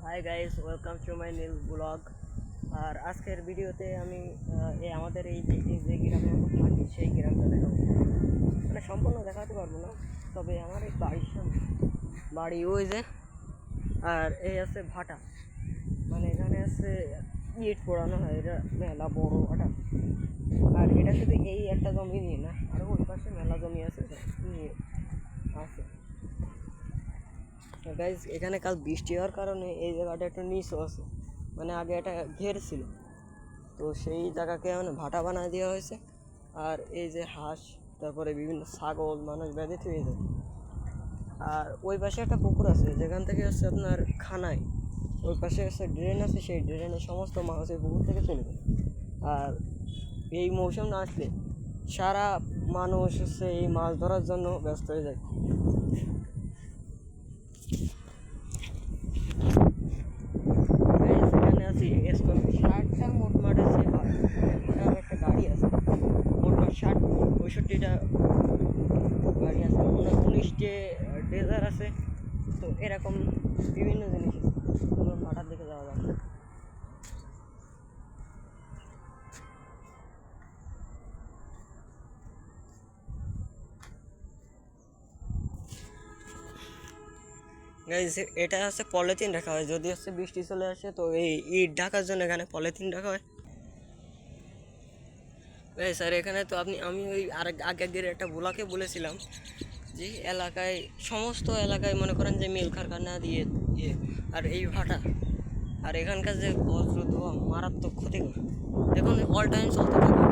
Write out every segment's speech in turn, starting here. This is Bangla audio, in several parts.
High guys, welcome to my new blog. আর আজকের ভিডিওতে আমি আমাদের এই যে গ্রামে আমরা থাকি সেই গ্রামটা দেখাবো। মানে সম্পূর্ণ দেখাতে পারবো না, তবে আমার এই বাড়ির সামনে বাড়ি ওই যে, আর এই আছে ভাটা। মানে এখানে আছে ইট পোড়ানো হয়, এটা মেলা বড় ভাটা। আর এটা শুধু এই একটা জমি নিয়ে না, আরও ওই পাশে মেলা জমি আছে নিয়ে আছে। গাইজ এখানে কাল বৃষ্টি হওয়ার কারণে এই জায়গাটা একটু নিচু আছে, মানে আগে একটা ঘের ছিল, তো সেই জায়গাকে মানে ভাটা বানায় দেওয়া হয়েছে। আর এই যে হাঁস, তারপরে বিভিন্ন ছাগল মানুষ বেঁধে থুয়ে যায়। আর ওই পাশে একটা পুকুর আছে, যেখান থেকে হচ্ছে আপনার খানায় ওই পাশে হচ্ছে ড্রেন আছে, সেই ড্রেনে সমস্ত মাছ ওই পুকুর থেকে চলে যায়। আর এই মৌসুম না আসলে সারা মানুষ হচ্ছে এই মাছ ধরার জন্য ব্যস্ত হয়ে যায়। এখানে আছি ষাটটা মোটমাট আছে, একটা গাড়ি আছে, মোটমাট 60-65টা গাড়ি আছে, 19টে ডেজার আছে। তো এরকম বিভিন্ন জিনিস আছে। তোমার ভাটার দিকে যাওয়া যাবে। গাইজ এটা হচ্ছে পলিথিন রাখা হয়, যদি হচ্ছে বৃষ্টি চলে আসে তো এই ইট ঢাকার জন্য এখানে পলিথিন রাখা হয়। স্যার এখানে তো আমি ওই আগের একটা বুলাকে বলেছিলাম যে এলাকায় সমস্ত এলাকায় মনে করেন যে মিল কারখানা দিয়ে আর এই ভাটা, আর এখানকার যে বজ্র ধোঁয়া মারাত্মক ক্ষতিকর। দেখুন অল টাইম চলতে থাকে,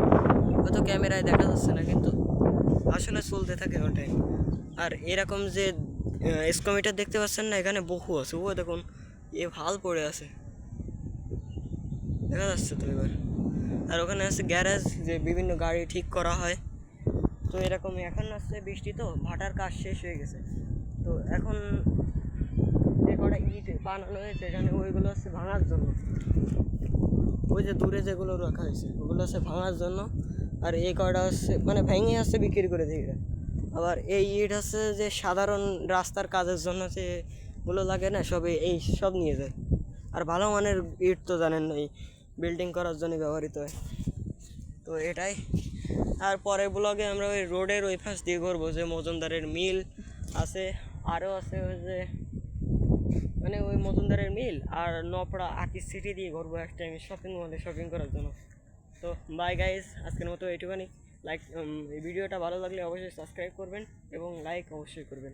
হয়তো ক্যামেরায় দেখা যাচ্ছে না কিন্তু আসলে চলতে থাকে অল টাইম। আর এরকম যে স্কমিটার দেখতে পাচ্ছেন না, এখানে বহু আছে, ও দেখুন এ ভাল পড়ে আছে, দেখা যাচ্ছে তো এবার। আর ওখানে আছে গ্যারেজ, যে বিভিন্ন গাড়ি ঠিক করা হয়। তো এরকম এখন আসছে বৃষ্টি, তো ভাটার কাজ শেষ হয়ে গেছে, তো এখন যে কটা ইট বানানো হয়েছে এখানে ওইগুলো হচ্ছে ভাঙার জন্য। ওই যে দূরে যেগুলো রাখা হয়েছে ওগুলো হচ্ছে ভাঙার জন্য। আর এই কটা হচ্ছে মানে ভেঙে আসছে বিক্রি করে দিয়ে। আবার এই ইট হচ্ছে যে সাধারণ রাস্তার কাজের জন্য যেগুলো লাগে না, সবে এই সব নিয়ে যায়। আর ভালো মানের ইট তো জানেন এই বিল্ডিং করার জন্য ব্যবহৃত হয়। তো এটাই। আর পরের ব্লগে আমরা ওই রোডের ওই পাশ দিয়ে ঘুরবো, যে মজুমদারের মিল আছে, আরও আছে ওই যে মানে ওই মজুমদারের মিল, আর নপড়া আকিস সিটি দিয়ে ঘুরবো এক টাইমে শপিং মলে শপিং করার জন্য। তো বাই গাইজ, আজকের মতো এইটুখানি। এই ভিডিওটা ভালো লাগলে অবশ্যই সাবস্ক্রাইব করবেন এবং লাইক অবশ্যই করবেন।